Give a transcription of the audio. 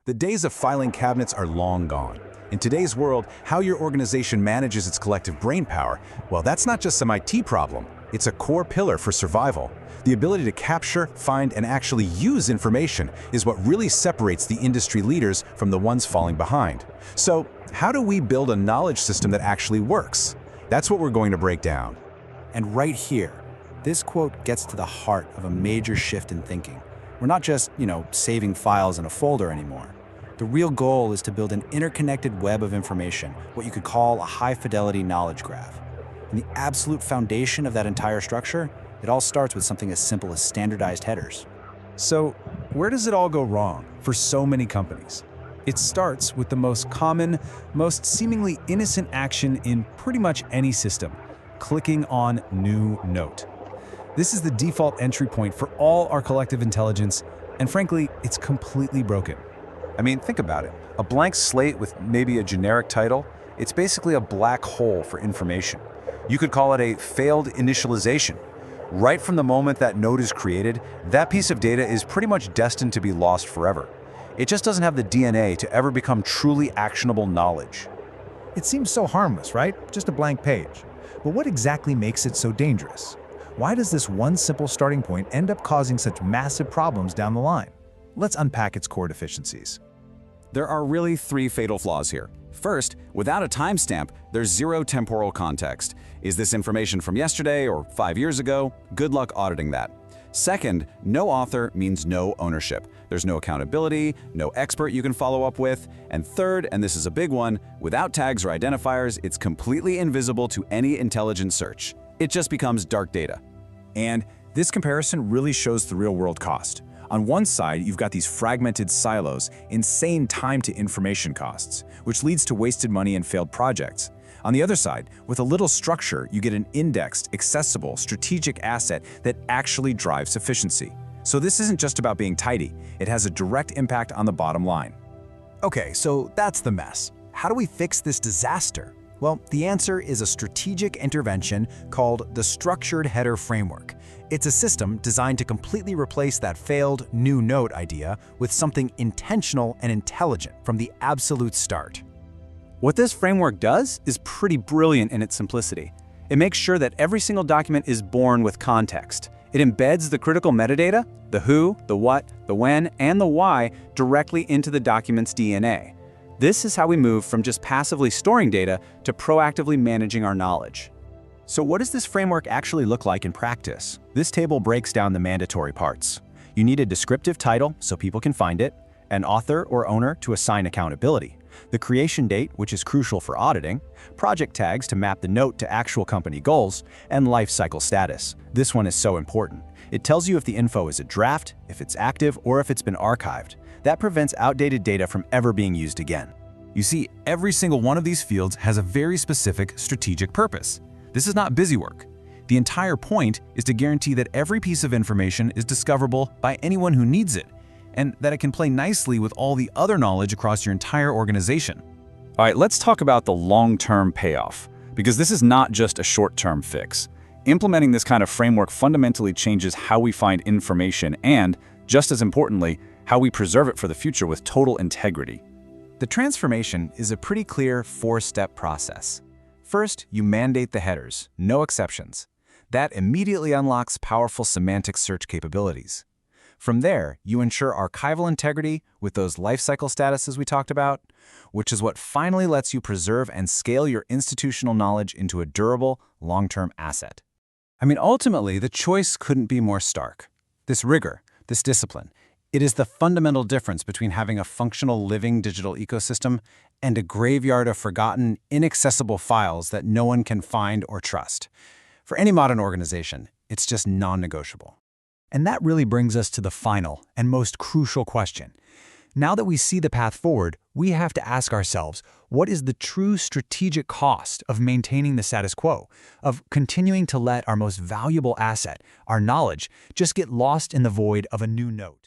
The days of filing cabinets are long gone. In today's world, how your organization manages its collective brainpower, well, that's not just some IT problem. It's a core pillar for survival. The ability to capture, find, and actually use information is what really separates the industry leaders from the ones falling behind. So, how do we build a knowledge system that actually works? That's what we're going to break down. And right here, this quote gets to the heart of a major shift in thinking. We're not just, saving files in a folder anymore. The real goal is to build an interconnected web of information, what you could call a high-fidelity knowledge graph. And the absolute foundation of that entire structure, it all starts with something as simple as standardized headers. So, where does it all go wrong for so many companies? It starts with the most common, most seemingly innocent action in pretty much any system: clicking on New Note. This is the default entry point for all our collective intelligence, and frankly, it's completely broken. I mean, think about it. A blank slate with maybe a generic title, it's basically a black hole for information. You could call it a failed initialization. Right from the moment that note is created, that piece of data is pretty much destined to be lost forever. It just doesn't have the DNA to ever become truly actionable knowledge. It seems so harmless, right? Just a blank page. But what exactly makes it so dangerous? Why does this one simple starting point end up causing such massive problems down the line? Let's unpack its core deficiencies. There are really three fatal flaws here. First, without a timestamp, there's zero temporal context. Is this information from yesterday or 5 years ago? Good luck auditing that. Second, no author means no ownership. There's no accountability, no expert you can follow up with. And third, and this is a big one, without tags or identifiers, it's completely invisible to any intelligent search. It just becomes dark data. And this comparison really shows the real-world cost. On one side, you've got these fragmented silos, insane time-to-information costs, which leads to wasted money and failed projects. On the other side, with a little structure, you get an indexed, accessible, strategic asset that actually drives efficiency. So this isn't just about being tidy, it has a direct impact on the bottom line. Okay, so that's the mess. How do we fix this disaster? Well, the answer is a strategic intervention called the Structured Header Framework. It's a system designed to completely replace that failed New Note idea with something intentional and intelligent from the absolute start. What this framework does is pretty brilliant in its simplicity. It makes sure that every single document is born with context. It embeds the critical metadata, the who, the what, the when, and the why directly into the document's DNA. This is how we move from just passively storing data to proactively managing our knowledge. So what does this framework actually look like in practice? This table breaks down the mandatory parts. You need a descriptive title so people can find it, an author or owner to assign accountability, the creation date, which is crucial for auditing, project tags to map the note to actual company goals, and life cycle status. This one is so important. It tells you if the info is a draft, if it's active, or if it's been archived. That prevents outdated data from ever being used again. You see, every single one of these fields has a very specific strategic purpose. This is not busy work. The entire point is to guarantee that every piece of information is discoverable by anyone who needs it, and that it can play nicely with all the other knowledge across your entire organization. All right, let's talk about the long-term payoff, because this is not just a short-term fix. Implementing this kind of framework fundamentally changes how we find information and, just as importantly, how we preserve it for the future with total integrity. The transformation is a pretty clear four-step process. First, you mandate the headers, no exceptions. That immediately unlocks powerful semantic search capabilities. From there, you ensure archival integrity with those lifecycle statuses we talked about, which is what finally lets you preserve and scale your institutional knowledge into a durable, long-term asset. I mean, ultimately, the choice couldn't be more stark. This rigor, this discipline, it is the fundamental difference between having a functional living digital ecosystem and a graveyard of forgotten, inaccessible files that no one can find or trust. For any modern organization, it's just non-negotiable. And that really brings us to the final and most crucial question. Now that we see the path forward, we have to ask ourselves, what is the true strategic cost of maintaining the status quo, of continuing to let our most valuable asset, our knowledge, just get lost in the void of a new note?